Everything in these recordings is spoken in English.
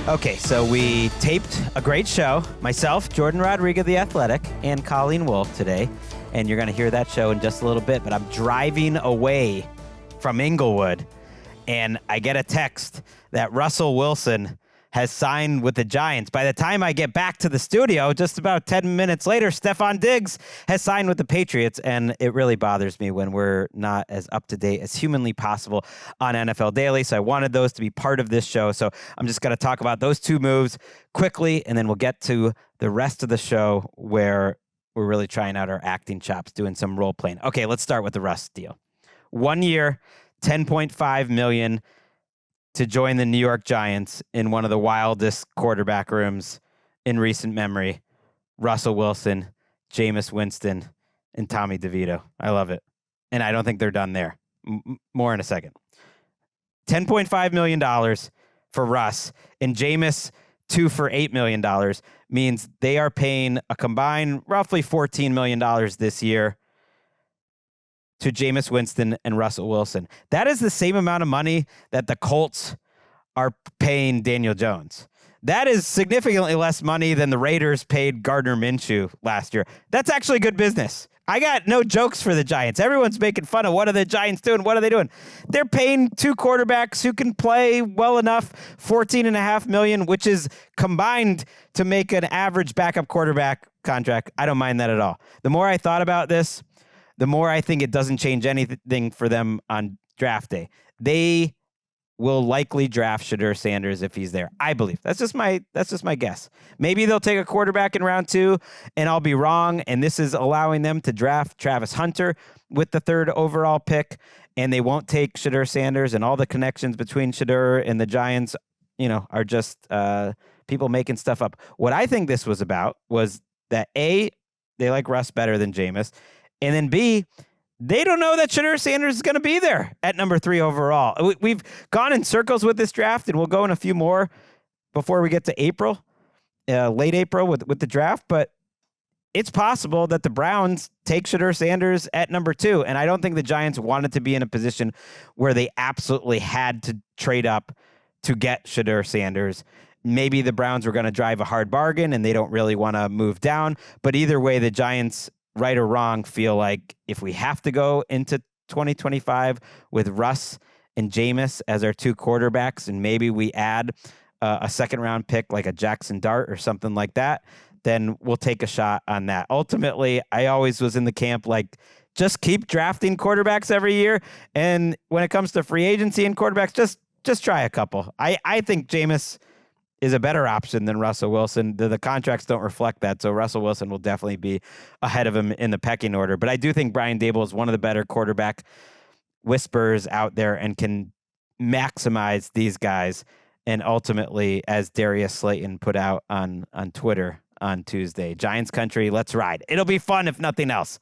Okay, so we taped a great show. Myself, Jourdan Rodrigue of The Athletic, and Colleen Wolfe today. And you're going to hear that show in just a little bit. But I'm driving away from Inglewood, and I get a text that Russell Wilson has signed with the Giants. By the time I get back to the studio, just about 10 minutes later, Stefon Diggs has signed with the Patriots, and it really bothers me when we're not as up-to-date as humanly possible on NFL Daily, so I wanted those to be part of this show, so I'm just going to talk about those two moves quickly, and then we'll get to the rest of the show where we're really trying out our acting chops, doing some role-playing. Okay, let's start with the Russ deal. 1 year, $10.5 million to join the New York Giants in one of the wildest quarterback rooms in recent memory. Russell Wilson, Jameis Winston, and Tommy DeVito. I love it. And I don't think they're done there. More in a second. $10.5 million for Russ, and Jameis 2 for $8 million means they are paying a combined roughly $14 million this year to Jameis Winston and Russell Wilson. That is the same amount of money that the Colts are paying Daniel Jones. That is significantly less money than the Raiders paid Gardner Minshew last year. That's actually good business. I got no jokes for the Giants. Everyone's making fun of what are the Giants doing? What are they doing? They're paying two quarterbacks who can play well enough, $14.5 million, which is combined to make an average backup quarterback contract. I don't mind that at all. The more I thought about this, the more I think it doesn't change anything for them on draft day. They will likely draft Jourdan Sanders if he's there. I believe. That's just my guess. Maybe they'll take a quarterback in round 2, and I'll be wrong, and this is allowing them to draft Travis Hunter with the 3rd overall pick, and they won't take Jourdan Sanders, and all the connections between Jourdan and the Giants, are just people making stuff up. What I think this was about was that A, they like Russ better than Jameis, and then B, they don't know that Jourdan Sanders is going to be there at number 3 overall. We've gone in circles with this draft, and we'll go in a few more before we get to April, late April with the draft. But it's possible that the Browns take Jourdan Sanders at number 2, and I don't think the Giants wanted to be in a position where they absolutely had to trade up to get Jourdan Sanders. Maybe the Browns were going to drive a hard bargain, and they don't really want to move down. But either way, the Giants, right or wrong, feel like if we have to go into 2025 with Russ and Jameis as our 2 quarterbacks, and maybe we add a second-round pick like a Jackson Dart or something like that, then we'll take a shot on that. Ultimately, I always was in the camp like, just keep drafting quarterbacks every year, and when it comes to free agency and quarterbacks, just try a couple. I think Jameis is a better option than Russell Wilson. The contracts don't reflect that, so Russell Wilson will definitely be ahead of him in the pecking order. But I do think Brian Daboll is one of the better quarterback whisperers out there and can maximize these guys. And ultimately, as Darius Slayton put out on Twitter on Tuesday, Giants country, let's ride. It'll be fun if nothing else.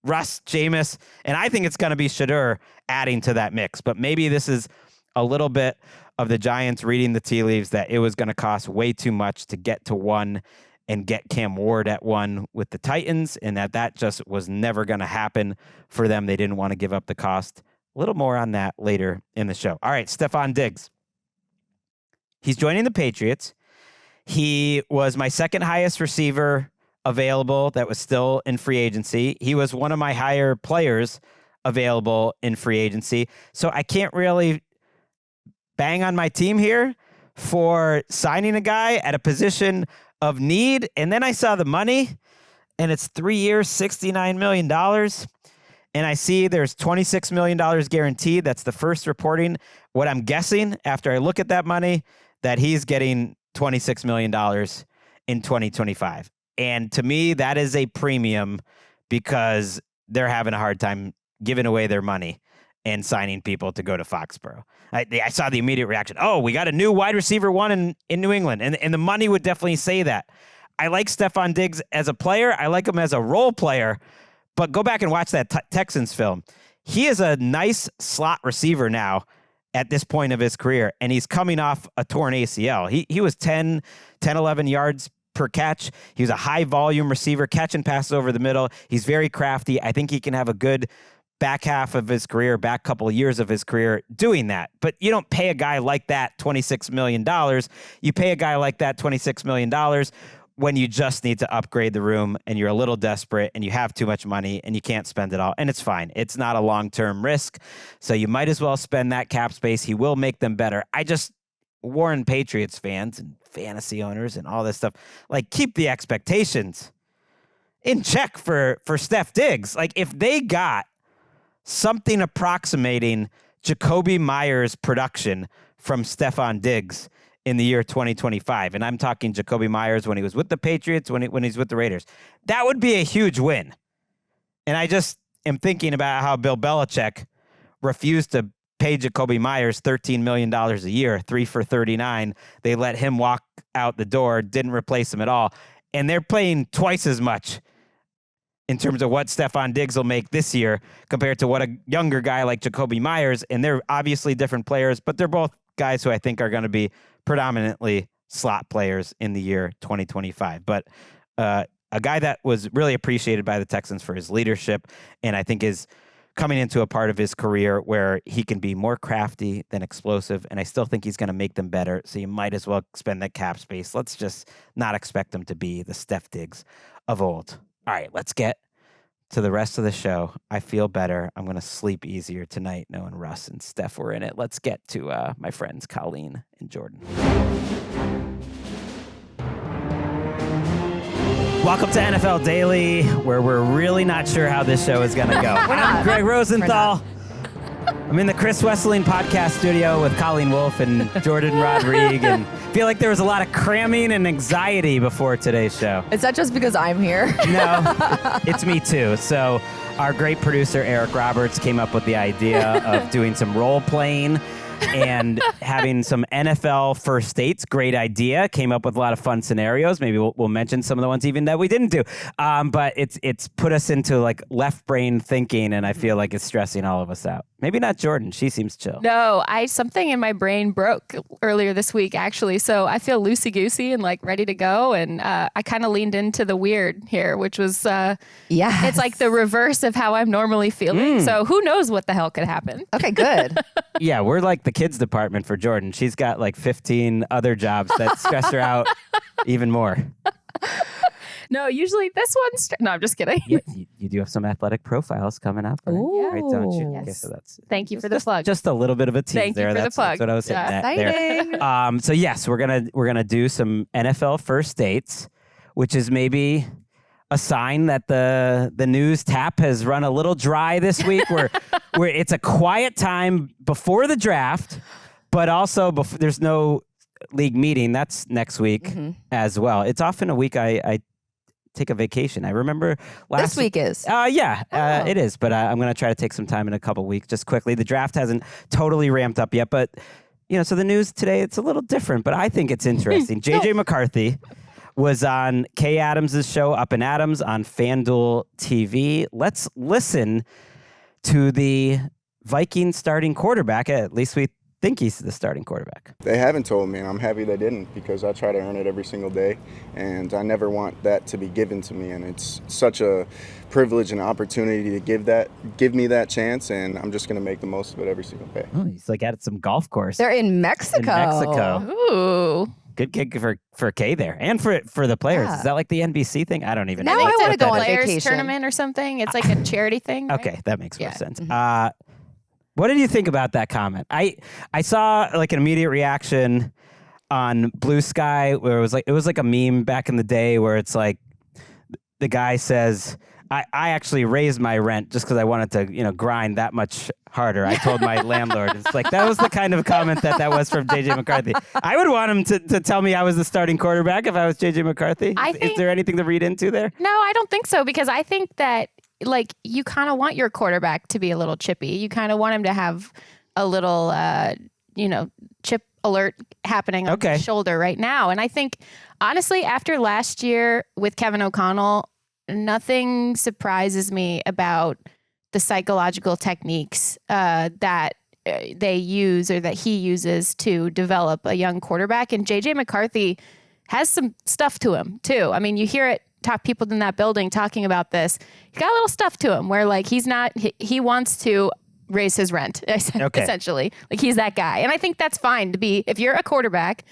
Russ, Jameis, and I think it's going to be Jourdan adding to that mix. But maybe this is a little bit of the Giants reading the tea leaves that it was going to cost way too much to get to 1 and get Cam Ward at 1 with the Titans, and that just was never going to happen for them. They didn't want to give up the cost. A little more on that later in the show. All right, Stefon Diggs. He's joining the Patriots. He was my second highest receiver available that was still in free agency. He was one of my higher players available in free agency. So I can't really bang on my team here for signing a guy at a position of need. And then I saw the money, and it's 3 years, $69 million. And I see there's $26 million guaranteed. That's the first reporting. What I'm guessing after I look at that money, that he's getting $26 million in 2025. And to me, that is a premium because they're having a hard time giving away their money and signing people to go to Foxborough. I saw the immediate reaction. Oh, we got a new wide receiver 1 in New England. And the money would definitely say that. I like Stefon Diggs as a player. I like him as a role player. But go back and watch that Texans film. He is a nice slot receiver now at this point of his career, and he's coming off a torn ACL. He was 10, 11 yards per catch. He was a high-volume receiver, catching passes over the middle. He's very crafty. I think he can have a good back half of his career, back couple of years of his career doing that. But you don't pay a guy like that $26 million. You pay a guy like that $26 million when you just need to upgrade the room and you're a little desperate and you have too much money and you can't spend it all. And it's fine. It's not a long-term risk. So you might as well spend that cap space. He will make them better. I just warn Patriots fans and fantasy owners and all this stuff, like, keep the expectations in check for Steph Diggs. Like, if they got something approximating Jakobi Meyers' production from Stefon Diggs in the year 2025, and I'm talking Jakobi Meyers when he was with the Patriots, when he's with the Raiders, that would be a huge win. And I just am thinking about how Bill Belichick refused to pay Jakobi Meyers $13 million a year, 3 for $39. They let him walk out the door, didn't replace him at all. And they're playing twice as much in terms of what Stefon Diggs will make this year compared to what a younger guy like Jakobi Meyers. And they're obviously different players, but they're both guys who I think are going to be predominantly slot players in the year 2025. But a guy that was really appreciated by the Texans for his leadership, and I think is coming into a part of his career where he can be more crafty than explosive, and I still think he's going to make them better, so you might as well spend that cap space. Let's just not expect him to be the Steph Diggs of old. All right, let's get to the rest of the show. I feel better. I'm going to sleep easier tonight knowing Russ and Steph were in it. Let's get to my friends Colleen and Jourdan. Welcome to NFL Daily, where we're really not sure how this show is going to go. I'm Gregg Rosenthal. I'm in the Chris Wesseling podcast studio with Colleen Wolfe and Jourdan Rodrigue, and feel like there was a lot of cramming and anxiety before today's show. Is that just because I'm here? No, it's me too. So our great producer, Eric Roberts, came up with the idea of doing some role playing and having some NFL first dates. Great idea. Came up with a lot of fun scenarios. Maybe we'll mention some of the ones even that we didn't do. But it's put us into like left brain thinking, and I feel like it's stressing all of us out. Maybe not Jourdan. She seems chill. No, something in my brain broke earlier this week, actually. So I feel loosey-goosey and like ready to go. And I kind of leaned into the weird here, which was, it's like the reverse of how I'm normally feeling. So who knows what the hell could happen? Okay, good. Yeah, we're like the kids department for Jourdan. She's got like 15 other jobs that stress her out even more. No, usually this one's... No, I'm just kidding. You do have some athletic profiles coming up, right, don't you? Yes. Okay, so that's Thank you for the plug. Just a little bit of a tease Thank there. you for the plug. That's what I was hitting at Exciting. there. So yes, we're gonna do some NFL first dates, which is maybe a sign that the news tap has run a little dry this week. Where it's a quiet time before the draft, but also there's no league meeting. That's next week as well. It's often a week I take a vacation. I remember this week is. It is. But I'm going to try to take some time in a couple weeks. Just quickly, the draft hasn't totally ramped up yet, but so the news today, it's a little different, but I think it's interesting. J.J. McCarthy was on Kay Adams' show Up and Adams on FanDuel TV. Let's listen to the Vikings starting quarterback. At least we think he's the starting quarterback. They haven't told me, and I'm happy they didn't, because I try to earn it every single day, and I never want that to be given to me, and it's such a privilege and opportunity to give me that chance, and I'm just going to make the most of it every single day. Oh, he's like at some golf course. They're in Mexico. Ooh. Good gig for Kay there, and for the players. Yeah. Is that like the NBC thing? I don't even Now know. I want to go on Players vacation. tournament or something. It's like a charity thing. Right? Okay, that makes more Yeah. sense. What did you think about that comment? I saw like an immediate reaction on Blue Sky where it was like a meme back in the day where it's like the guy says, I actually raised my rent just because I wanted to, grind that much harder. I told my landlord. It's like that was the kind of comment that was from J.J. McCarthy. I would want him to tell me I was the starting quarterback if I was J.J. McCarthy. Is there anything to read into there? No, I don't think so, because I think that you kind of want your quarterback to be a little chippy. You kind of want him to have a little, chip alert happening on his shoulder right now. And I think, honestly, after last year with Kevin O'Connell, nothing surprises me about the psychological techniques that they use or that he uses to develop a young quarterback. And J.J. McCarthy has some stuff to him, too. I mean, you hear it top people in that building talking about this. He's got a little stuff to him where like he wants to raise his rent essentially. Like he's that guy. And I think that's fine to be, if you're a quarterback,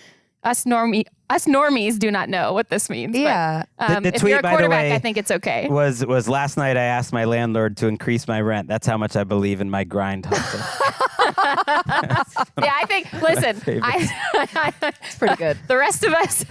us normies do not know what this means. Yeah. But, the if tweet, you're a by the quarterback, way, I think it's okay. Was last night I asked my landlord to increase my rent. That's how much I believe in my grind hustle. Yeah, I think, listen, It's pretty good. the rest of us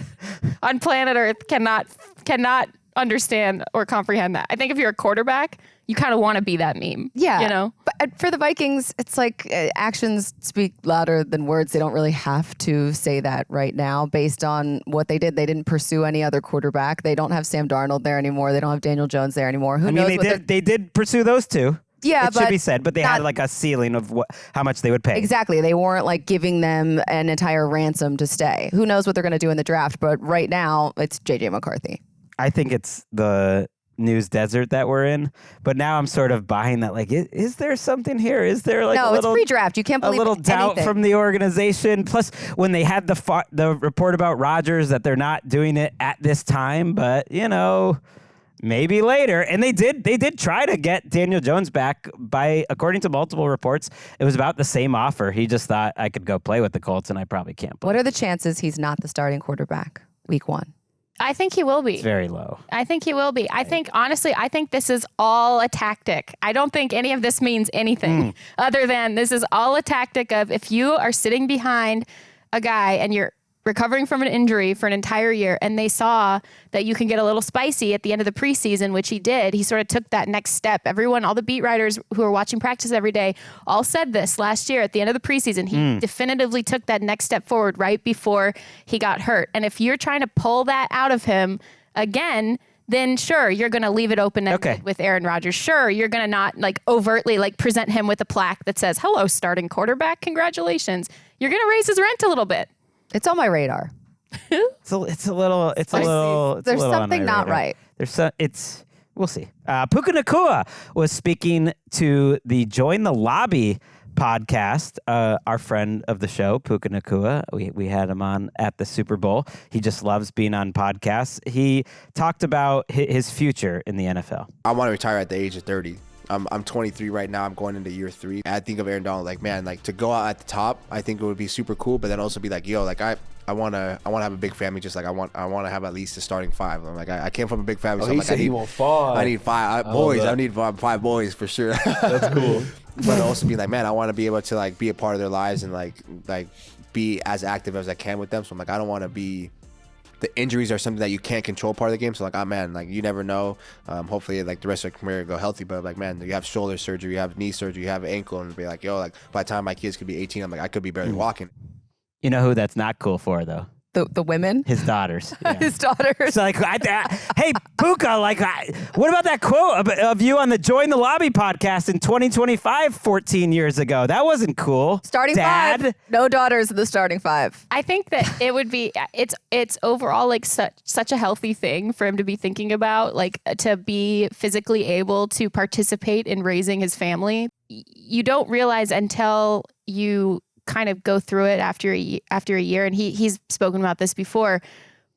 on planet Earth cannot understand or comprehend that. I think if you're a quarterback, you kind of want to be that meme. Yeah. You know? But for the Vikings, it's like actions speak louder than words. They don't really have to say that right now based on what they did. They didn't pursue any other quarterback. They don't have Sam Darnold there anymore. They don't have Daniel Jones there anymore. Who knows? They did pursue those two. Yeah, it should be said, but they had like a ceiling of how much they would pay. Exactly. They weren't like giving them an entire ransom to stay. Who knows what they're going to do in the draft? But right now, it's J.J. McCarthy. I think it's the news desert that we're in, but now I'm sort of buying that. Like, is there something here? Is there like no? a little, it's pre-draft. You can't believe a little doubt anything from the organization. Plus, when they had the report about Rodgers that they're not doing it at this time, but maybe later. And they did try to get Daniel Jones back by, according to multiple reports, it was about the same offer. He just thought, I could go play with the Colts, and I probably can't play. What are the chances he's not the starting quarterback week 1? I think he will be. It's very low. I think he will be. I think, honestly, this is all a tactic. I don't think any of this means anything other than this is all a tactic of, if you are sitting behind a guy and you're recovering from an injury for an entire year, and they saw that you can get a little spicy at the end of the preseason, which he did. He sort of took that next step. Everyone, all the beat writers who are watching practice every day, all said this last year at the end of the preseason. He definitively took that next step forward right before he got hurt. And if you're trying to pull that out of him again, then sure, you're going to leave it open with Aaron Rodgers. Sure, you're going to not like overtly like present him with a plaque that says, "Hello, starting quarterback, congratulations." You're going to raise his rent a little bit. It's on my radar. It's a little. There's something not right. We'll see. Puka Nacua was speaking to the Join the Lobby podcast. Our friend of the show, Puka Nacua, we had him on at the Super Bowl. He just loves being on podcasts. He talked about his future in the NFL. I want to retire at the age of 30. I'm 23 right now. I'm going into year 3. I think of Aaron Donald like, man, like to go out at the top, I think it would be super cool. But then also be like, yo, like I want to have a big family. Just like I want to have at least a starting 5. I'm like, I came from a big family. So he like, said he want 5. I need 5 boys. I need 5 boys for sure. That's cool. But also be like, man, I want to be able to like be a part of their lives and like be as active as I can with them. So I'm like, I don't want to be. The injuries are something that you can't control part of the game. So, like, man, like, you never know. Hopefully, like, the rest of your career go healthy. But, like, man, you have shoulder surgery, you have knee surgery, you have ankle. And be like, yo, like, by the time my kids could be 18, I'm like, I could be barely walking. You know who that's not cool for, though? The women? His daughters. Yeah. His daughters. So, like, hey, Puka, like, what about that quote of you on the Join the Lobby podcast in 2025, 14 years ago? That wasn't cool. Starting Dad. 5. No daughters in the starting 5. I think that it would be, it's overall like such a healthy thing for him to be thinking about, like to be physically able to participate in raising his family. You don't realize until you kind of go through it after a year, and he's spoken about this before,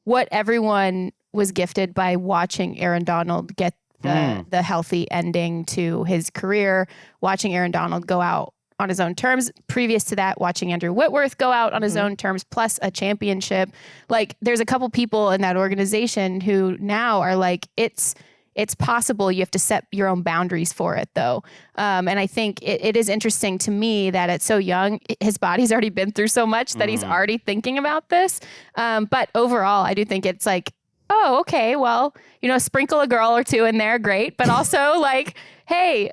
what everyone was gifted by watching Aaron Donald get the healthy ending to his career, watching Aaron Donald go out on his own terms. Previous to that, watching Andrew Whitworth go out on his own terms, plus a championship. Like, there's a couple people in that organization who now are like, it's possible. You have to set your own boundaries for it, though. And I think it is interesting to me that at so young, his body's already been through so much that he's already thinking about this. But overall, I do think it's like, oh, okay, well, sprinkle a girl or two in there, great. But also like, hey,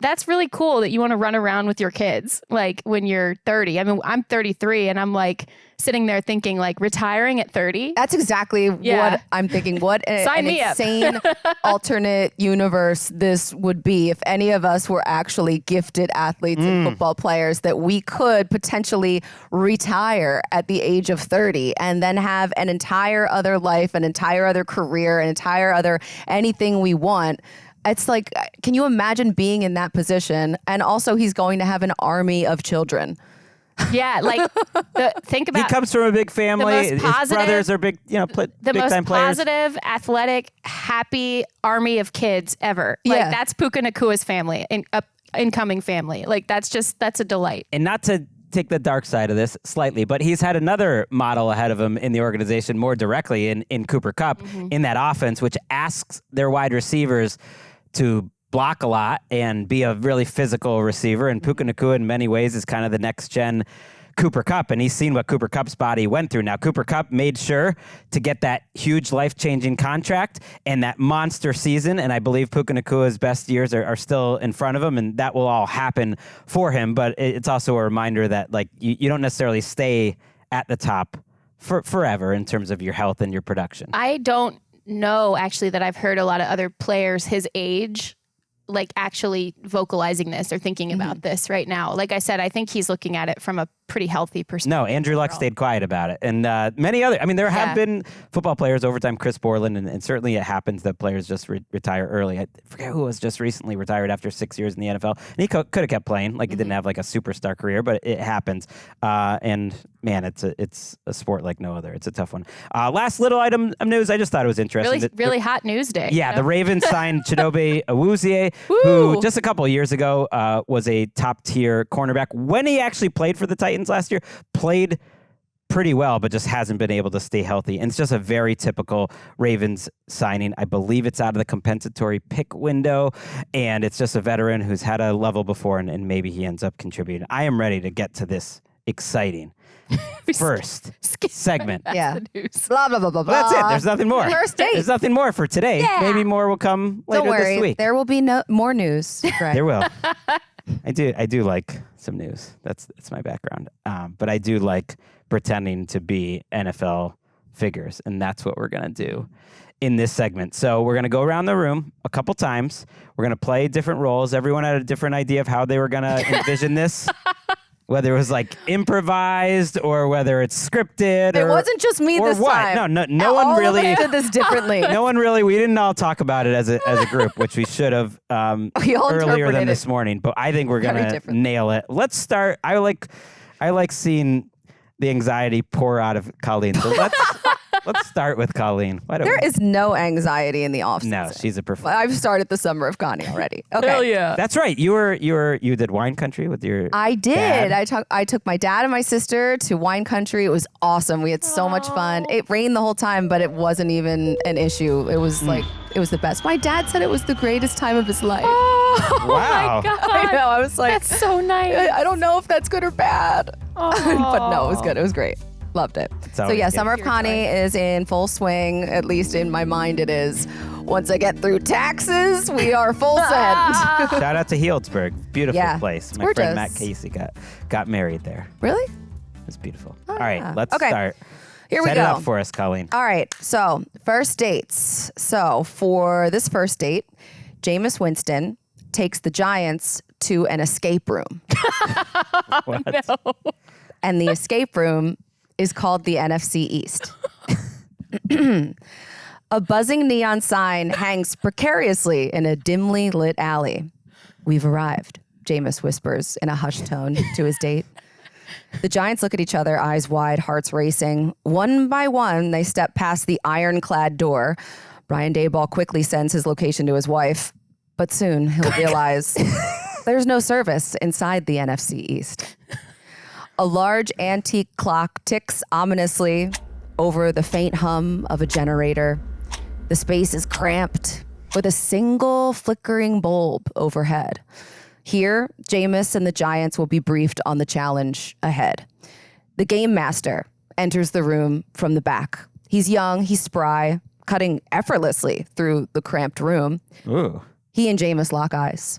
that's really cool that you want to run around with your kids, like when you're 30. I mean, I'm 33 and I'm like sitting there thinking like retiring at 30. That's exactly what I'm thinking. What an insane alternate universe this would be if any of us were actually gifted athletes and football players, that we could potentially retire at the age of 30 and then have an entire other life, an entire other career, an entire other anything we want. It's like, can you imagine being in that position? And also he's going to have an army of children. Yeah, like think about. He comes from a big family. His brothers are big, the big most time players. positive, athletic, happy army of kids ever. Like that's Puka Nacua's family, incoming family. Like that's a delight. And not to take the dark side of this slightly, but he's had another model ahead of him in the organization more directly in Cooper Kupp in that offense, which asks their wide receivers to block a lot and be a really physical receiver. And Puka Nacua in many ways is kind of the next gen Cooper Kupp, and he's seen what Cooper Kupp's body went through. Now, Cooper Kupp made sure to get that huge life-changing contract and that monster season, and I believe Puka Nacua's best years are still in front of him, and that will all happen for him. But it's also a reminder that like you don't necessarily stay at the top forever in terms of your health and your production. I don't know, actually, that I've heard a lot of other players his age like actually vocalizing this or thinking about this right now. Like I said, I think he's looking at it from a pretty healthy perspective. No, Andrew Luck stayed quiet about it. And many other, I mean, there have been football players over time, Chris Borland, and certainly it happens that players just retire early. I forget who was just recently retired after 6 years in the NFL. And he could have kept playing. Like he didn't have like a superstar career, but it happens. And man, it's a sport like no other. It's a tough one. Last little item of news, I just thought it was interesting. Really hot news day. Yeah, the Ravens signed Chidobe Awuzie, who just a couple of years ago was a top-tier cornerback. When he actually played for the Titans last year, played pretty well, but just hasn't been able to stay healthy. And it's just a very typical Ravens signing. I believe it's out of the compensatory pick window, and it's just a veteran who's had a level before, and maybe he ends up contributing. I am ready to get to this exciting first segment. Yeah. Blah, blah, blah, blah, blah. Well, that's it. There's nothing more. First date. There's nothing more for today. Yeah. Maybe more will come later Don't worry, this week. there will be more news. Greg. There will. I do like some news. That's my background. But I do like pretending to be NFL figures, and that's what we're gonna do in this segment. So we're gonna go around the room a couple times. We're gonna play different roles. Everyone had a different idea of how they were gonna envision this. Whether it was like improvised or whether it's scripted. It wasn't just me this what? time. No one really did this differently. No one really. We didn't all talk about it as a group, which we should have earlier than this morning. But I think we're gonna nail it. Let's start. I like seeing the anxiety pour out of Colleen. So let's start with Colleen. There is no anxiety in the offseason. No, she's a performer. I've started the summer of Connie already. Okay. Hell yeah. That's right. You did wine country with your I did. dad? I took my dad and my sister to wine country. It was awesome. We had so much fun. It rained the whole time, but it wasn't even an issue. It was it was the best. My dad said it was the greatest time of his life. Oh Wow. my God. I know. I was like, That's so nice. I don't know if that's good or bad. But no, it was good. It was great. Loved it. So yeah, Summer of Connie is in full swing. At least in my mind it is. Once I get through taxes, we are full send. Shout out to Healdsburg. Beautiful place. My gorgeous. friend Matt Casey got married there. Really? It's beautiful. All right, let's start. Here we Set go. it up for us, Colleen. All right. So first dates. So for this first date, Jameis Winston takes the Giants to an escape room. What? No. And the escape room is called the NFC East. A buzzing neon sign hangs precariously in a dimly lit alley. We've arrived, Jameis whispers in a hushed tone to his date. The Giants look at each other, eyes wide, hearts racing. One by one, they step past the ironclad door. Brian Daboll quickly sends his location to his wife, but soon he'll realize there's no service inside the NFC East. A large antique clock ticks ominously over the faint hum of a generator. The space is cramped with a single flickering bulb overhead. Here, Jameis and the Giants will be briefed on the challenge ahead. The game master enters the room from the back. He's young, he's spry, cutting effortlessly through the cramped room. Ooh. He and Jameis lock eyes.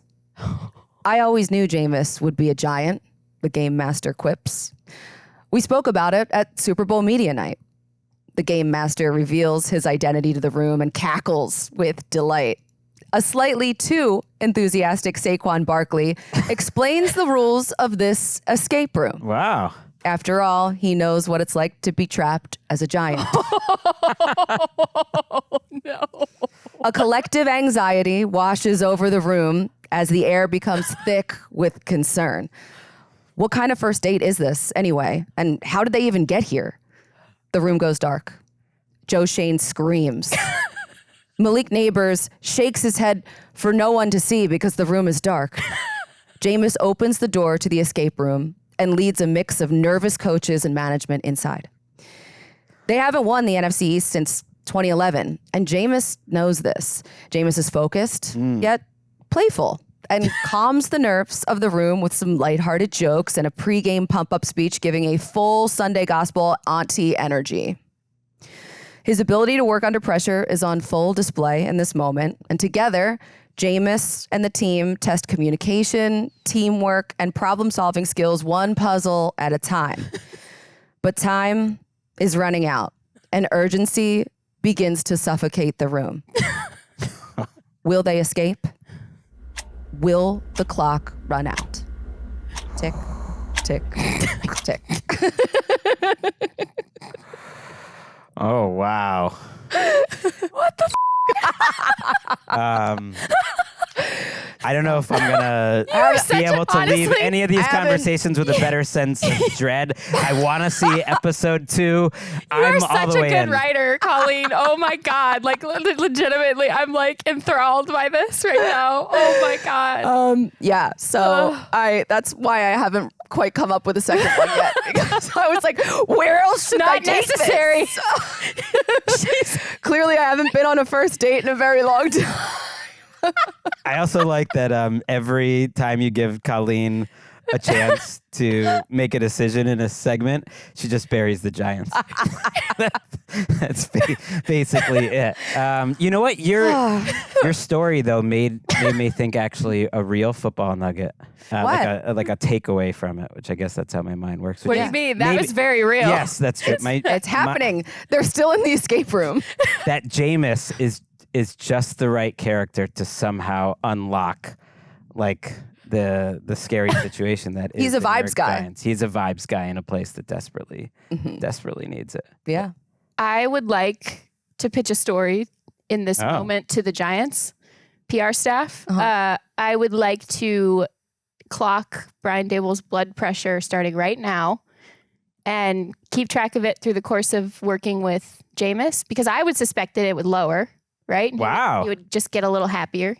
I always knew Jameis would be a giant, the game master quips. We spoke about it at Super Bowl media night. The game master reveals his identity to the room and cackles with delight. A slightly too enthusiastic Saquon Barkley explains the rules of this escape room. Wow. After all, he knows what it's like to be trapped as a giant. No. A collective anxiety washes over the room as the air becomes thick with concern. What kind of first date is this anyway? And how did they even get here? The room goes dark. Joe Shane screams. Malik Neighbors shakes his head for no one to see because the room is dark. Jameis opens the door to the escape room and leads a mix of nervous coaches and management inside. They haven't won the NFC East since 2011, and Jameis knows this. Jameis is focused, yet playful, and calms the nerves of the room with some lighthearted jokes and a pregame pump-up speech giving a full Sunday gospel auntie energy. His ability to work under pressure is on full display in this moment, and together, Jameis and the team test communication, teamwork, and problem-solving skills one puzzle at a time. But time is running out, and urgency begins to suffocate the room. Will they escape? Will the clock run out? Tick, tick, tick. Oh, wow. What the I don't know if I'm going to be able to leave any of these conversations with a better sense of dread. I want to see episode 2. You're such a good writer, Colleen. Oh my God. Like legitimately, I'm like enthralled by this right now. Oh my God. Yeah. So that's why I haven't quite come up with a second one yet, because I was like, where else should I take necessary. this? Clearly I haven't been on a first date in a very long time. I also like that every time you give Colleen a chance to make a decision in a segment, she just buries the Giants. That's basically it. You know what? Your story though made me think actually a real football nugget, like a takeaway from it, which I guess that's how my mind works. What do you mean? That was very real. Yes, that's true. It's happening. They're still in the escape room. That Jameis is just the right character to somehow unlock like the scary situation that is. He's a vibes guy. Giants. He's a vibes guy in a place that desperately needs it. Yeah. I would like to pitch a story in this moment to the Giants PR staff. I would like to clock Brian Daboll's blood pressure starting right now and keep track of it through the course of working with Jameis, because I would suspect that it would lower. Right? Wow. You would just get a little happier,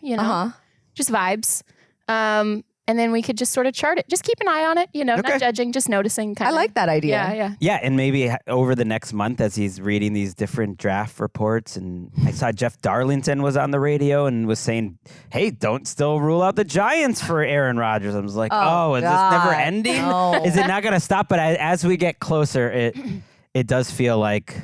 just vibes. And then we could just sort of chart it. Just keep an eye on it, not judging, just noticing. I like that idea. Yeah, and maybe over the next month as he's reading these different draft reports, and I saw Jeff Darlington was on the radio and was saying, hey, don't still rule out the Giants for Aaron Rodgers. I was like, is this never ending? No. Is it not going to stop? But as we get closer, it does feel like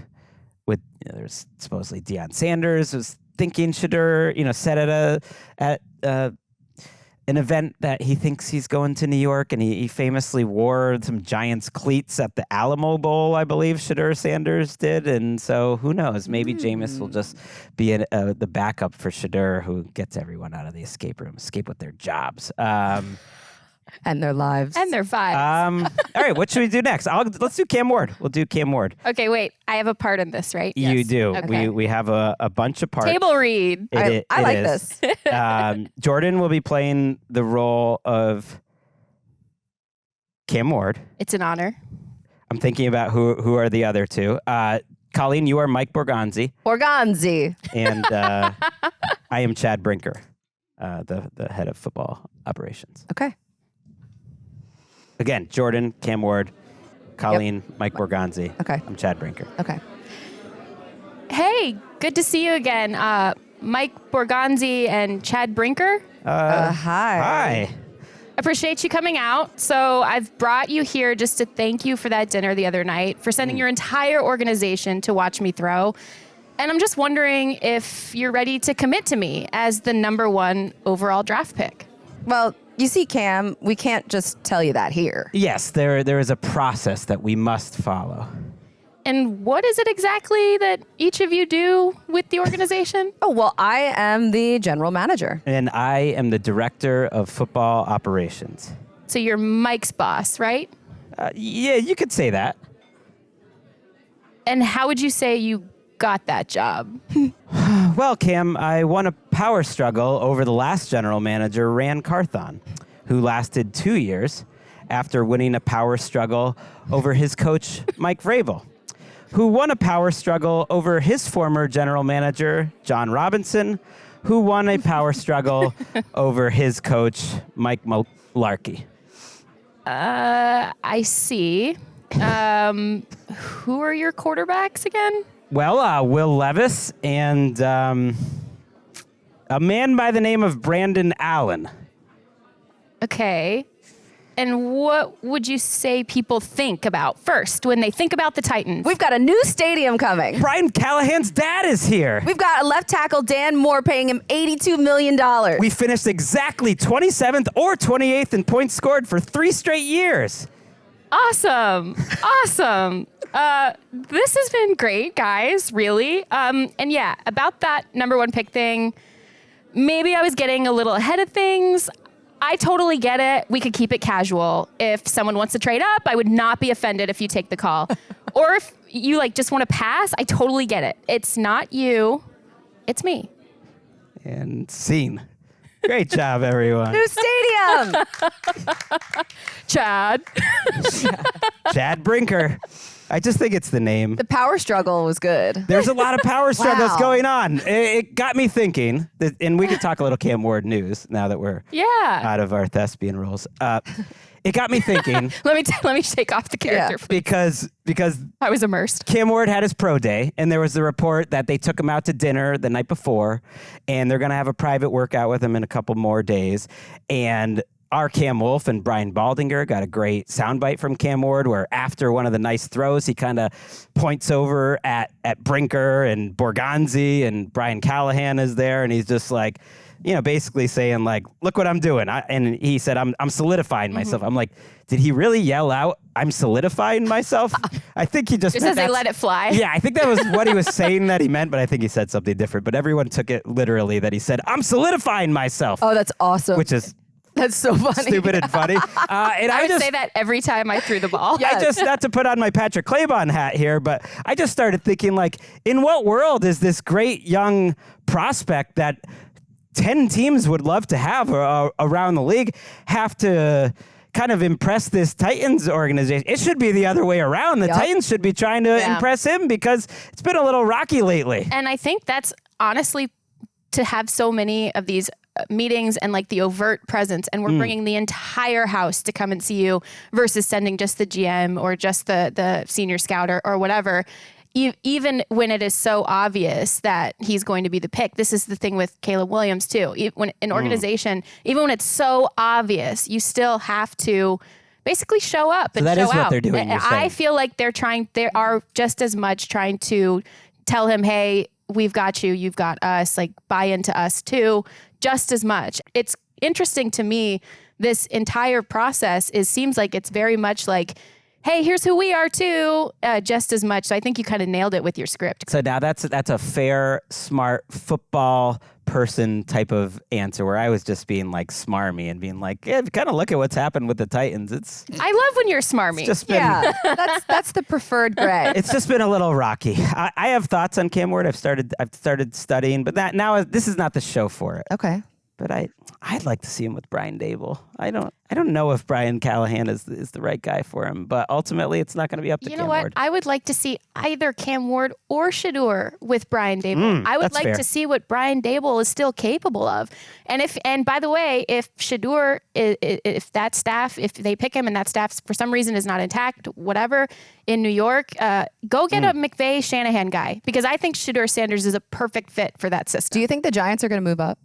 there's supposedly Deion Sanders was thinking Shedeur, said at an event that he thinks he's going to New York, and he famously wore some Giants cleats at the Alamo Bowl, I believe Shedeur Sanders did. And so who knows? Maybe Jameis will just be the backup for Shedeur, who gets everyone out of the escape room, escape with their jobs. And their lives. And their vibes. All right, what should we do next? Let's do Cam Ward. We'll do Cam Ward. Okay, wait. I have a part in this, right? You Yes. do. Okay. We have a bunch of parts. Table read. I like this. Jourdan will be playing the role of Cam Ward. It's an honor. I'm thinking about who are the other two. Colleen, you are Mike Borgonzi. Borgonzi. And I am Chad Brinker, the head of football operations. Okay. Again, Jourdan, Cam Ward, Colleen, Mike Borgonzi. Okay. I'm Chad Brinker. Okay. Hey, good to see you again. Mike Borgonzi and Chad Brinker. Hi. Hi. Appreciate you coming out. So I've brought you here just to thank you for that dinner the other night, for sending your entire organization to watch me throw. And I'm just wondering if you're ready to commit to me as the #1 overall draft pick. Well, you see, Cam, we can't just tell you that here. Yes, there is a process that we must follow. And what is it exactly that each of you do with the organization? Oh, well, I am the general manager. And I am the director of football operations. So you're Mike's boss, right? Yeah, you could say that. And how would you say you got that job? Well, Cam, I won a power struggle over the last general manager, Ran Carthon, who lasted 2 years. after winning a power struggle over his coach, Mike Vrabel, who won a power struggle over his former general manager, John Robinson, who won a power struggle over his coach, Mike Mularkey. I see. Who are your quarterbacks again? Well, Will Levis and a man by the name of Brandon Allen. Okay. And what would you say people think about first when they think about the Titans? We've got a new stadium coming. Brian Callahan's dad is here. We've got a left tackle, Dan Moore, paying him $82 million. We finished exactly 27th or 28th in points scored for 3 straight years. Awesome. Awesome. This has been great, guys, really. And yeah, about that number 1 pick thing, maybe I was getting a little ahead of things. I totally get it. We could keep it casual. If someone wants to trade up, I would not be offended if you take the call. Or if you just want to pass, I totally get it. It's not you, it's me. And scene. Great job, everyone. New stadium. Chad. Chad Brinker. I just think it's the name. The power struggle was good. There's a lot of power struggles Wow. going on. It got me thinking, and we could talk a little Cam Ward news now that we're out of our thespian roles. It got me thinking. Let me take off the character, please. Because I was immersed. Cam Ward had his pro day, and there was the report that they took him out to dinner the night before, and they're going to have a private workout with him in a couple more days. And our Cam Wolfe and Brian Baldinger got a great soundbite from Cam Ward where after one of the nice throws, he kind of points over at Brinker and Borgonzi, and Brian Callahan is there, and he's just like, basically saying look what I'm doing. And he said, I'm solidifying myself. I'm like, did he really yell out, I'm solidifying myself? I think he just as they let it fly. Yeah, I think that was what he was saying that he meant, but I think he said something different. But everyone took it literally that he said, I'm solidifying myself. Oh, that's awesome. Which is that's so funny. Stupid and funny. And I would say that every time I threw the ball. I just, not to put on my Patrick Claybon hat here, but I just started thinking in what world is this great young prospect that 10 teams would love to have around the league have to kind of impress this Titans organization? It should be the other way around. The Titans should be trying to impress him because it's been a little rocky lately. And I think that's honestly to have so many of these meetings and the overt presence, and we're bringing the entire house to come and see you versus sending just the GM or just the senior scout or whatever. Even when it is so obvious that he's going to be the pick. This is the thing with Caleb Williams too. When an organization, even when it's so obvious, you still have to basically show up and so that show is out. What they're doing. I feel like they are just as much trying to tell him, hey, we've got you, you've got us, buy into us too, just as much. It's interesting to me, this entire process seems like it's very much hey, here's who we are too, just as much. So I think you kind of nailed it with your script. So now that's a fair, smart football person type of answer where I was just being smarmy and being kind of look at what's happened with the Titans. I love when you're smarmy. That's the preferred Gregg. It's just been a little rocky. I have thoughts on Cam Ward. I've started studying, but this is not the show for it. Okay. But I'd like to see him with Brian Dable. I don't know if Brian Callahan is the right guy for him, but ultimately it's not going to be up to Cam Ward. You know what? I would like to see either Cam Ward or Shedeur with Brian Dable. I would like to see what Brian Dable is still capable of. And by the way, if Shedeur, if that staff, if they pick him and that staff for some reason is not intact, whatever, in New York, go get a McVay Shanahan guy, because I think Shedeur Sanders is a perfect fit for that system. Do you think the Giants are going to move up?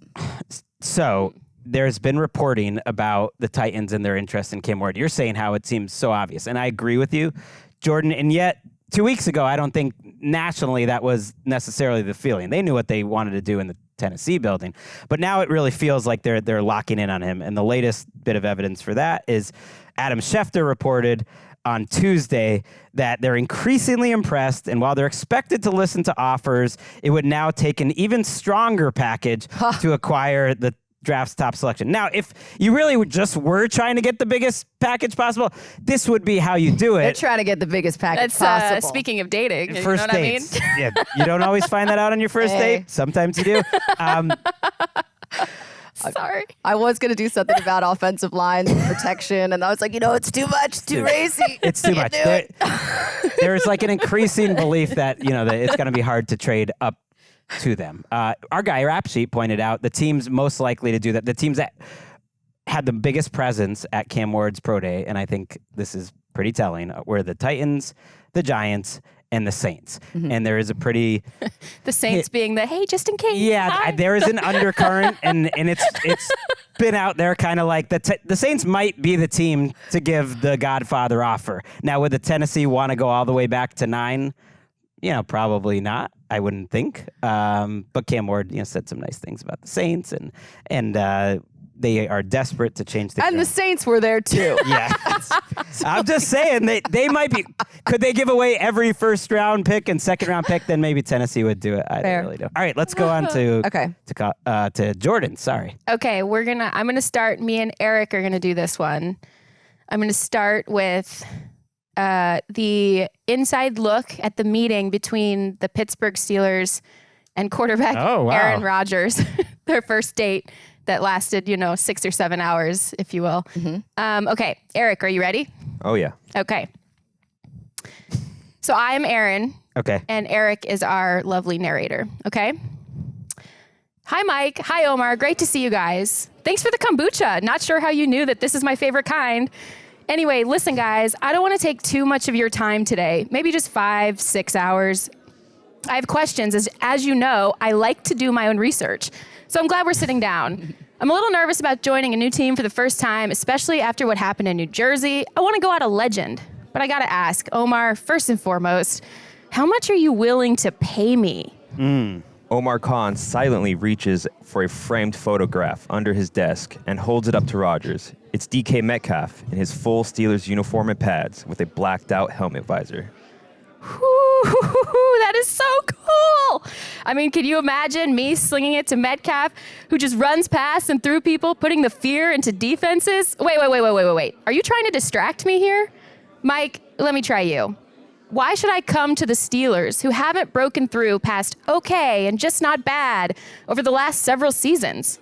So there's been reporting about the Titans and their interest in Cam Ward. You're saying how it seems so obvious, and I agree with you, Jourdan. And yet 2 weeks ago, I don't think nationally that was necessarily the feeling. They knew what they wanted to do in the Tennessee building, but now it really feels like they're locking in on him. And the latest bit of evidence for that is Adam Schefter reported on Tuesday that they're increasingly impressed, and while they're expected to listen to offers, it would now take an even stronger package to acquire the draft's top selection. Now, if you really were trying to get the biggest package possible, this would be how you do it. They're trying to get the biggest package possible. Speaking of dating, First you know dates. What I mean? Yeah, you don't always find that out on your first date. Sometimes you do. Sorry. I was going to do something about offensive line protection, and I was like, it's too much, too racy. It's too much. There's like an increasing belief that, that it's going to be hard to trade up to them. Our guy, Rap Sheet, pointed out the teams most likely to do that, the teams that had the biggest presence at Cam Ward's Pro Day, and I think this is pretty telling, were the Titans, the Giants, and the Saints. Mm-hmm. And there is a pretty... the Saints being the, hey, just in case. Yeah, there is an undercurrent, and it's been out there kind of like the Saints might be the team to give the Godfather offer. Now, would the Tennessee want to go all the way back to 9? Probably not. I wouldn't think. But Cam Ward, said some nice things about the Saints, and they are desperate to change the game. And the Saints were there too. Yeah. I'm just saying they might be. Could they give away every first round pick and second round pick? Then maybe Tennessee would do it. I don't really know. All right, let's go on to Jourdan. Sorry. Okay, I'm gonna start. Me and Eric are gonna do this one. I'm gonna start with the inside look at the meeting between the Pittsburgh Steelers and quarterback Aaron Rodgers, their first date that lasted, 6 or 7 hours, if you will. Mm-hmm. Okay, Eric, are you ready? Oh, yeah. Okay. So I'm Aaron. Okay. And Eric is our lovely narrator. Okay. Hi, Mike. Hi, Omar. Great to see you guys. Thanks for the kombucha. Not sure how you knew that this is my favorite kind. Anyway, listen, guys, I don't want to take too much of your time today. Maybe just 5-6 hours. I have questions. As you know, I like to do my own research. So I'm glad we're sitting down. I'm a little nervous about joining a new team for the first time, especially after what happened in New Jersey. I want to go out a legend. But I got to ask, Omar, first and foremost, how much are you willing to pay me? Omar Khan silently reaches for a framed photograph under his desk and holds it up to Rodgers. It's DK Metcalf in his full Steelers uniform and pads with a blacked out helmet visor. That is so cool. I mean, can you imagine me slinging it to Metcalf, who just runs past and through people, putting the fear into defenses? Wait. Are you trying to distract me here? Mike, let me try you. Why should I come to the Steelers, who haven't broken through past okay and just not bad over the last several seasons?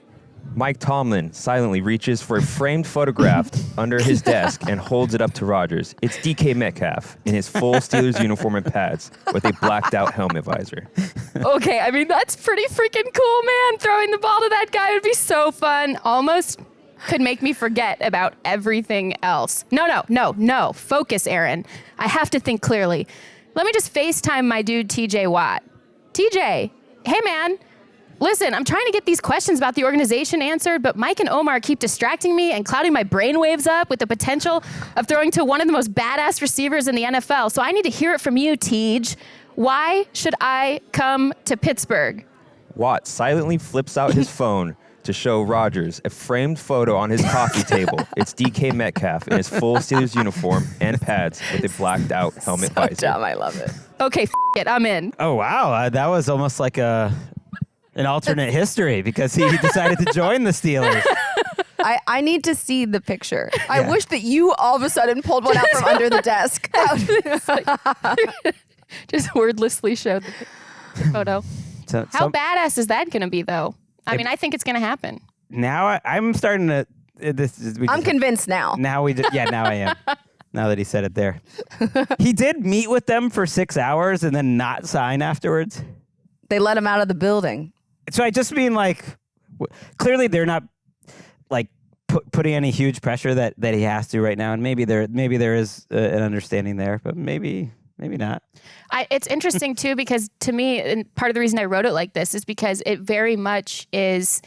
Mike Tomlin silently reaches for a framed photograph under his desk and holds it up to Rodgers. It's DK Metcalf in his full Steelers uniform and pads with a blacked out helmet visor. Okay, I mean, that's pretty freaking cool, man. Throwing the ball to that guy would be so fun. Almost could make me forget about everything else. No. Focus, Aaron. I have to think clearly. Let me just FaceTime my dude, TJ Watt. TJ, hey, man. Listen, I'm trying to get these questions about the organization answered, but Mike and Omar keep distracting me and clouding my brainwaves up with the potential of throwing to one of the most badass receivers in the NFL. So I need to hear it from you, Tej. Why should I come to Pittsburgh? Watt silently flips out his phone to show Rodgers a framed photo on his coffee table. It's DK Metcalf in his full Steelers uniform and pads with a blacked out helmet visor. Dumb, I love it. Okay, it, I'm in. Oh, wow. That was almost like an alternate history because he decided to join the Steelers. I need to see the picture. Yeah. I wish that you all of a sudden pulled one out from under the desk. Just wordlessly showed the photo. How badass is that going to be, though? I mean, I think it's going to happen. Now I'm starting to... I'm convinced now. Now I am. Now that he said it there. He did meet with them for 6 hours and then not sign afterwards. They let him out of the building. So I just mean clearly they're not putting any huge pressure that he has to right now. And maybe there is an understanding there, but maybe not. It's interesting too, because to me, and part of the reason I wrote it like this is because it very much is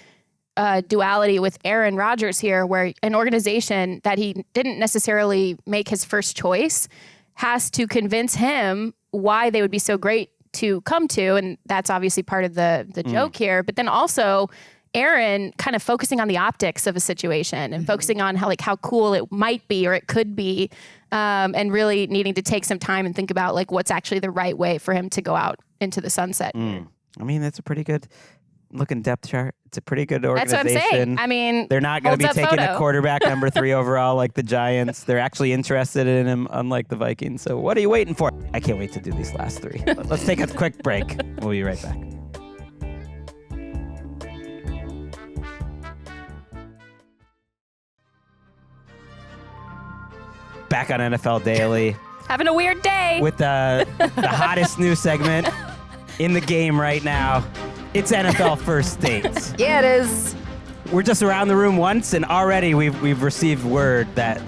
duality with Aaron Rodgers here, where an organization that he didn't necessarily make his first choice has to convince him why they would be so great to come to, and that's obviously part of the joke here. But then also Aaron kind of focusing on the optics of a situation and focusing on how cool it might be or it could be, and really needing to take some time and think about what's actually the right way for him to go out into the sunset. I mean, that's a pretty good looking depth chart. It's a pretty good organization. That's what I'm saying. I mean, they're not going to be taking a quarterback number 3 overall like the Giants. They're actually interested in him, unlike the Vikings. So what are you waiting for? I can't wait to do these last 3. Let's take a quick break. We'll be right back. back on NFL Daily. Having a weird day. With the hottest news segment in the game right now. It's NFL First Dates. Yeah, it is. We're just around the room once, and already we've received word that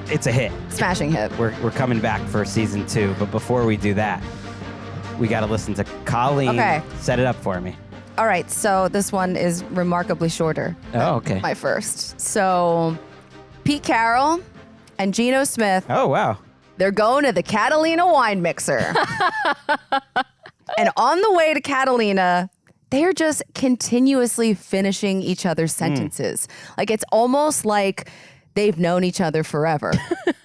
it's a hit. Smashing hit. We're coming back for season 2, but before we do that, we got to listen to Colleen. Okay. Set it up for me. All right, so this one is remarkably shorter. Oh, okay. My first. So, Pete Carroll and Geno Smith. Oh, wow. They're going to the Catalina wine mixer. And on the way to Catalina, they're just continuously finishing each other's sentences. Like, it's almost like they've known each other forever.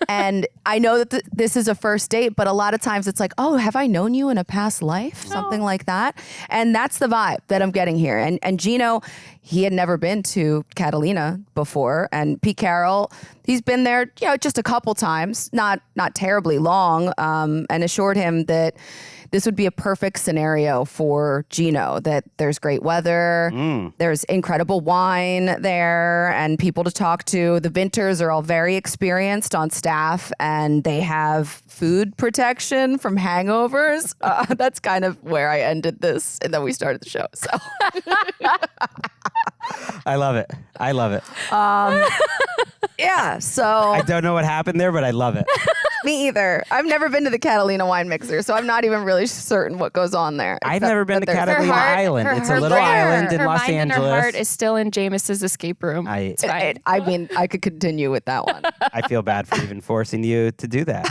And I know that this is a first date, but a lot of times it's like, oh, have I known you in a past life? Something like that. And that's the vibe that I'm getting here. And Geno, he had never been to Catalina before. And Pete Carroll, he's been there, just a couple times, not terribly long, and assured him that this would be a perfect scenario for Geno, that there's great weather, there's incredible wine there, and people to talk to. The Vinters are all very experienced on staff, and they have food protection from hangovers. That's kind of where I ended this, and then we started the show. So I love it. Yeah, so I don't know what happened there, but I love it. Me either. I've never been to the Catalina wine mixer, so I'm not even really certain what goes on there. I've never been to Catalina Island. It's a little island in Los Angeles. Her heart is still in Jameis's escape room. It's fine. I mean, I could continue with that one. I feel bad for even forcing you to do that.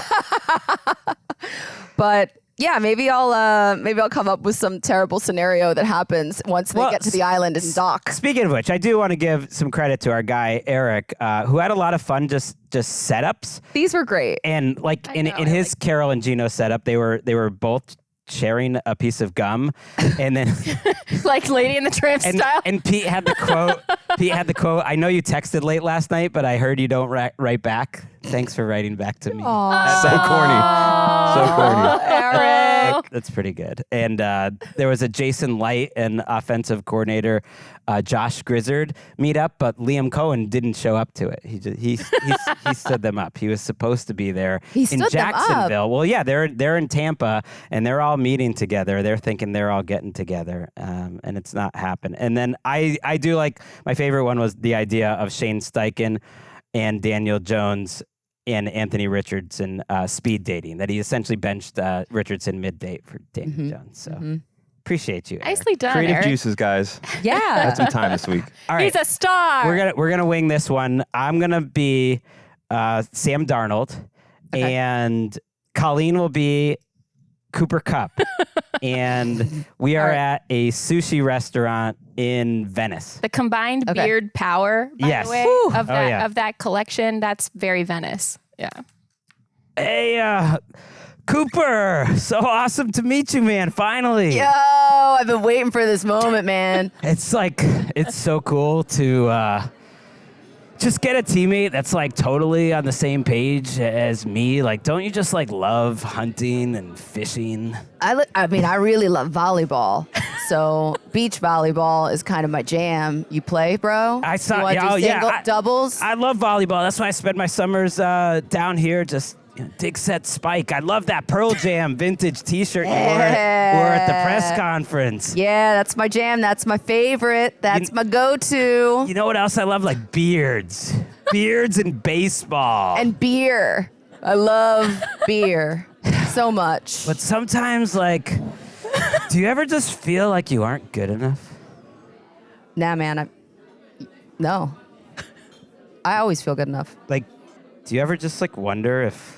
But yeah, maybe I'll come up with some terrible scenario that happens once they get to the island and dock. Speaking of which, I do want to give some credit to our guy Eric, who had a lot of fun just setups. These were great. And like in his Carroll and Geno setup, they were both sharing a piece of gum, and then like Lady in the Tramp style. And Pete had the quote. I know you texted late last night, but I heard you don't write back. Thanks for writing back to me. So corny. So corny. Eric. That's pretty good. And there was a Jason Light and offensive coordinator Josh Grizzard meet up, but Liam Cohen didn't show up to it. He stood them up. He was supposed to be there in Jacksonville. Well, yeah, they're in Tampa and they're all meeting together. They're thinking they're all getting together, and it's not happened. And then I do like, my favorite one was the idea of Shane Steichen and Daniel Jones and Anthony Richardson speed dating, that he essentially benched Richardson mid-date for Daniel Jones. So appreciate you, Eric. Nicely done, Creative Eric. juices, guys. Yeah. Had some time this week. All right. He's a star. We're gonna wing this one. I'm gonna be Sam Darnold, and Colleen will be Cooper Kupp. And we are at a sushi restaurant in Venice. The combined beard power, by the way, of that collection, that's very Venice. Yeah. Hey, Cooper, so awesome to meet you, man. Finally. Yo, I've been waiting for this moment, man. It's so cool to just get a teammate that's like totally on the same page as me. Like, don't you just like love hunting and fishing? I mean, I really love volleyball. So beach volleyball is kind of my jam. You play, bro? I saw. Doubles. I love volleyball. That's why I spend my summers down here just. Dig Set Spike. I love that Pearl Jam vintage T-shirt you wore at the press conference. Yeah, that's my jam. That's my favorite. That's my go-to. You know what else I love? Like beards. Beards and baseball. And beer. I love beer so much. But sometimes, like, do you ever just feel like you aren't good enough? Nah, man. No. I always feel good enough. Like, do you ever just, like, wonder if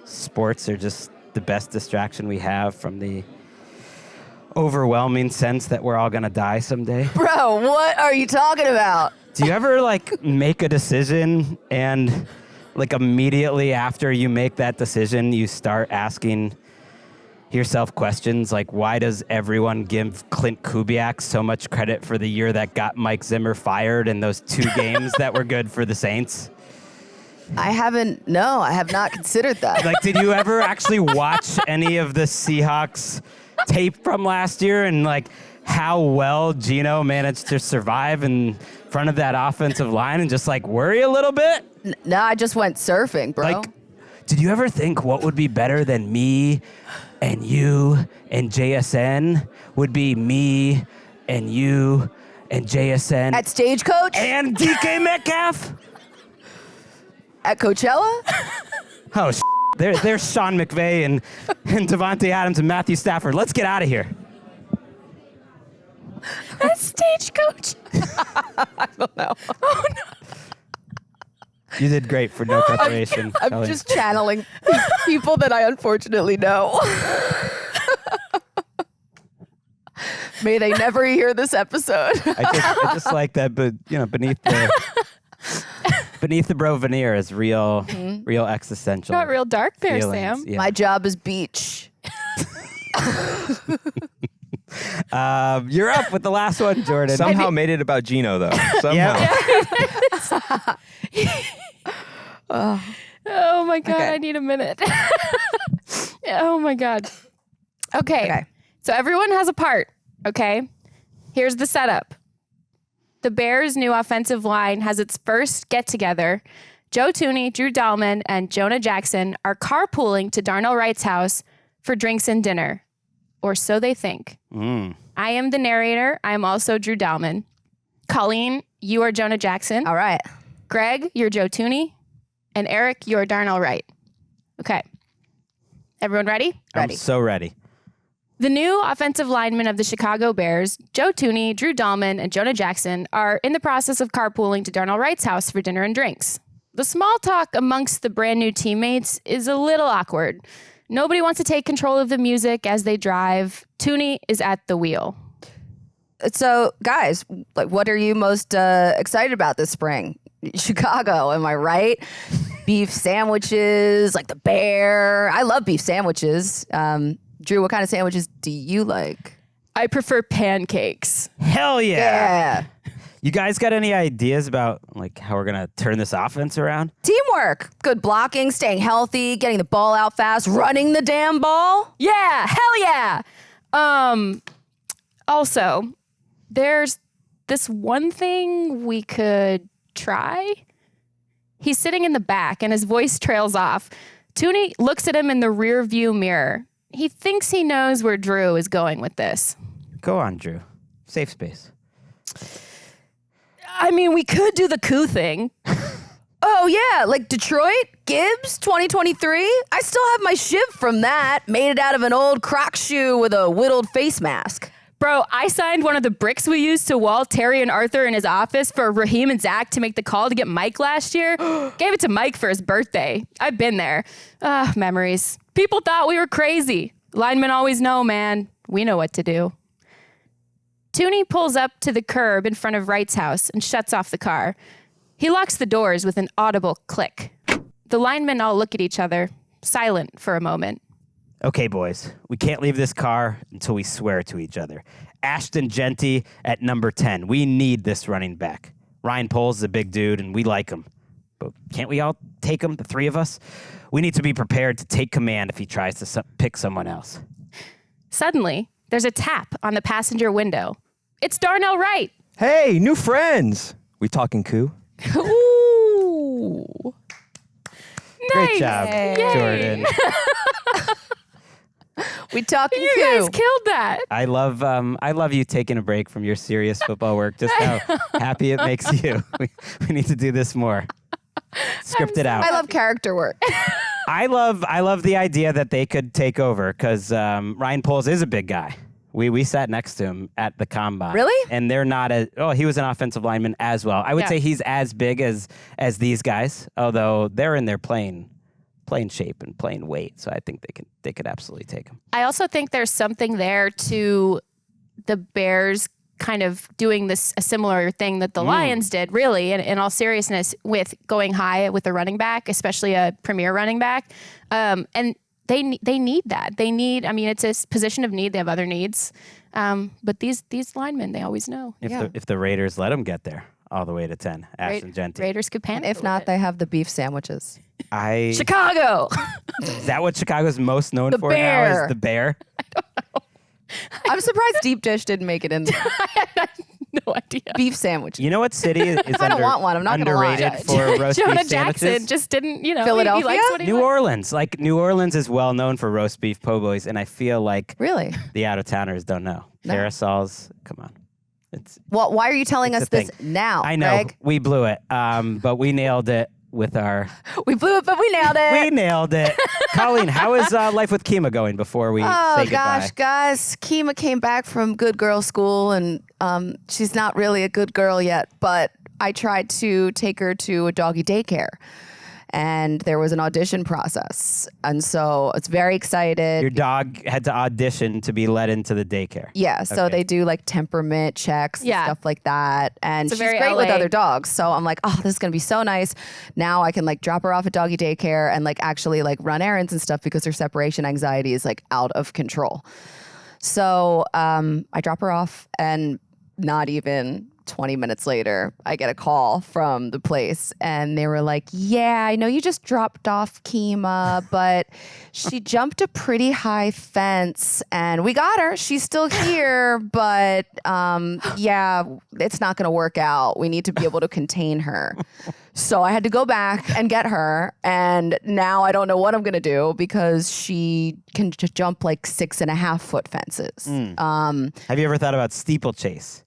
sports are just the best distraction we have from the overwhelming sense that we're all going to die someday? Bro, what are you talking about? Do you ever like make a decision and like immediately after you make that decision, you start asking yourself questions like, why does everyone give Clint Kubiak so much credit for the year that got Mike Zimmer fired in those 2 games that were good for the Saints? I have not considered that. Like, did you ever actually watch any of the Seahawks tape from last year and like how well Geno managed to survive in front of that offensive line and just like worry a little bit? No, I just went surfing, bro. Like, did you ever think what would be better than me and you and JSN would be me and you and JSN At Stagecoach? and DK Metcalf? At Coachella? Oh, there's Sean McVay and Devontae Adams and Matthew Stafford. Let's get out of here. At Stagecoach. I don't know. Oh, no. You did great for no preparation. I'm Colleen. just channeling people that I unfortunately know. May they never hear this episode. I just like that, but beneath the bro veneer is real existential. Got real dark there, feelings. Sam. Yeah. My job is beach. You're up with the last one, Jourdan. Somehow made it about Geno, though. Somehow. Oh my God, Okay. I need a minute. Oh my God. Okay. So everyone has a part, okay? Here's the setup. The Bears' new offensive line has its first get-together. Joe Thuney, Drew Dalman, and Jonah Jackson are carpooling to Darnell Wright's house for drinks and dinner. Or so they think. I am the narrator. I am also Drew Dalman. Colleen, you are Jonah Jackson. All right. Greg, you're Joe Thuney. And Eric, you're Darnell Wright. Okay. Everyone ready? I'm so ready. The new offensive linemen of the Chicago Bears, Joe Thuney, Drew Dalman, and Jonah Jackson, are in the process of carpooling to Darnell Wright's house for dinner and drinks. The small talk amongst the brand new teammates is a little awkward. Nobody wants to take control of the music as they drive. Thuney is at the wheel. So, guys, what are you most excited about this spring? Chicago, am I right? Beef sandwiches, like the Bear. I love beef sandwiches. Drew, what kind of sandwiches do you like? I prefer pancakes. Hell yeah. Yeah. You guys got any ideas about how we're gonna turn this offense around? Teamwork, good blocking, staying healthy, getting the ball out fast, running the damn ball. Yeah, hell yeah. Also, there's this one thing we could try. He's sitting in the back and his voice trails off. Thuney looks at him in the rear view mirror. He thinks he knows where Drew is going with this. Go on, Drew. Safe space. I mean, we could do the coup thing. Oh, yeah, like Detroit, Gibbs, 2023. I still have my shiv from that. Made it out of an old Croc shoe with a whittled face mask. Bro, I signed one of the bricks we used to wall Terry and Arthur in his office for Raheem and Zach to make the call to get Mike last year. Gave it to Mike for his birthday. I've been there. Memories. People thought we were crazy. Linemen always know, man. We know what to do. Thuney pulls up to the curb in front of Wright's house and shuts off the car. He locks the doors with an audible click. The linemen all look at each other, silent for a moment. Okay, boys, we can't leave this car until we swear to each other. Ashton Genty at number 10. We need this running back. Ryan Poles is a big dude, and we like him. But can't we all take him, the three of us? We need to be prepared to take command if he tries to pick someone else. Suddenly, there's a tap on the passenger window. It's Darnell Wright. Hey, new friends. We talking coup? Ooh. Great Nice. job, Yay. Jourdan. We talking You guys killed that. I love you taking a break from your serious football work. Just how happy it makes you. We need to do this more. Script it out. I love character work. I love the idea that they could take over because Ryan Poles is a big guy. We sat next to him at the combine. Really? And they're not he was an offensive lineman as well. I would say he's as big as these guys, although they're in their playing shape and playing weight. So I think they could absolutely take him. I also think there's something there to the Bears kind of doing a similar thing that the Lions did, really, in all seriousness, with going high with a running back, especially a premier running back. And they need that. It's a position of need. They have other needs. But these linemen, they always know. If the Raiders let them get there all the way to 10, Ashton Genty. Raiders could panic. If not, they have the beef sandwiches. Chicago. Is that what Chicago's most known for Bear. now? Is the Bear? I'm surprised Deep Dish didn't make it in there. No idea. beef sandwich. You know what city is I don't want one. I'm not gonna lie. underrated for roast Jonah beef sandwiches? Jackson just didn't, Philadelphia? He likes what he New likes. Orleans. Like, New Orleans is well known for roast beef po' boys, and I feel like Really? the out-of-towners don't know. No. Parasols, come on. It's Well, why are you telling It's us a this thing. now, I know, Greg? we blew it, but we nailed it with our... We blew it, but we nailed it. We nailed it. Colleen, how is life with Kima going before we say goodbye? Gosh, guys, Kima came back from good girl school, and she's not really a good girl yet, but I tried to take her to a doggy daycare, and there was an audition process, and so it's very excited. Your dog had to audition to be let into the daycare. Yeah, so Okay. they do like temperament checks and Yeah. stuff like that. And It's a she's very great with LA. other dogs. So I'm like, oh, this is going to be so nice. Now I can like drop her off at doggy daycare and like actually like run errands and stuff because her separation anxiety is like out of control. So I drop her off, and not even 20 minutes later, I get a call from the place, and they were like, yeah, I know you just dropped off Kima, but she jumped a pretty high fence, and we got her. She's still here, but yeah, it's not going to work out. We need to be able to contain her. So I had to go back and get her, and now I don't know what I'm going to do because she can jump like 6.5-foot fences. Have you ever thought about steeplechase?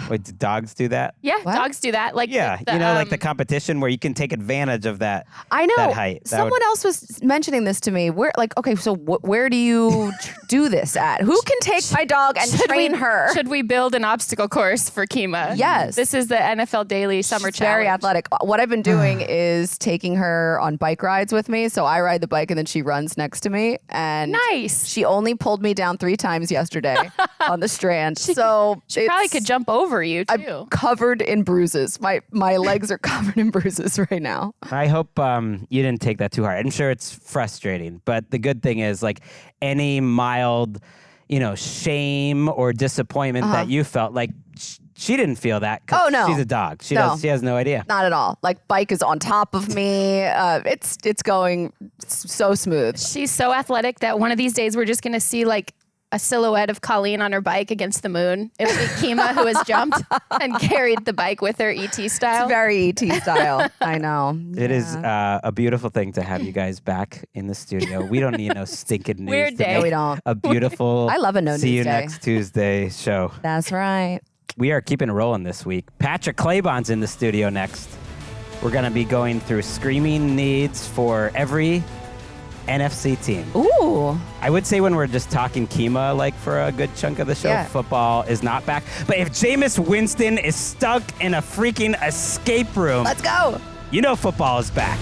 Wait, do dogs do that? Yeah, What? dogs do that. Like Yeah, the, like the competition where you can take advantage of that. I know. That height. That Someone would- else was mentioning this to me. Where, like, okay, so where do you do this at? Who can take my dog and train her? Should we build an obstacle course for Kima? Yes. This is the NFL Daily Summer She's very Challenge. athletic. What I've been doing is taking her on bike rides with me. So I ride the bike and then she runs next to me. And Nice. she only pulled me down 3 times yesterday on the Strand. She so probably it's- could jump over you too. I'm covered in bruises. My legs are covered in bruises right now. I hope you didn't take that too hard. I'm sure it's frustrating, but the good thing is, like, any mild, shame or disappointment that you felt, like, she didn't feel that. 'Cause Oh, no. she's a dog. She No. she has no idea. Not at all. Like bike is on top of me. It's going so smooth. She's so athletic that one of these days we're just going to see like a silhouette of Colleen on her bike against the moon. It'll be Kima who has jumped and carried the bike with her ET style. It's very ET style. I know. It is a beautiful thing to have you guys back in the studio. We don't need no stinking news. Weird to day. make No, we don't. A beautiful I love a no see news you day. next Tuesday show. That's right. We are keeping it rolling this week. Patrick Claybon's in the studio next. We're going to be going through screaming needs for every NFC team. Ooh. I would say when we're just talking Kima, like for a good chunk of the show, Yeah. football is not back. But if Jameis Winston is stuck in a freaking escape room, Let's go. you know football is back.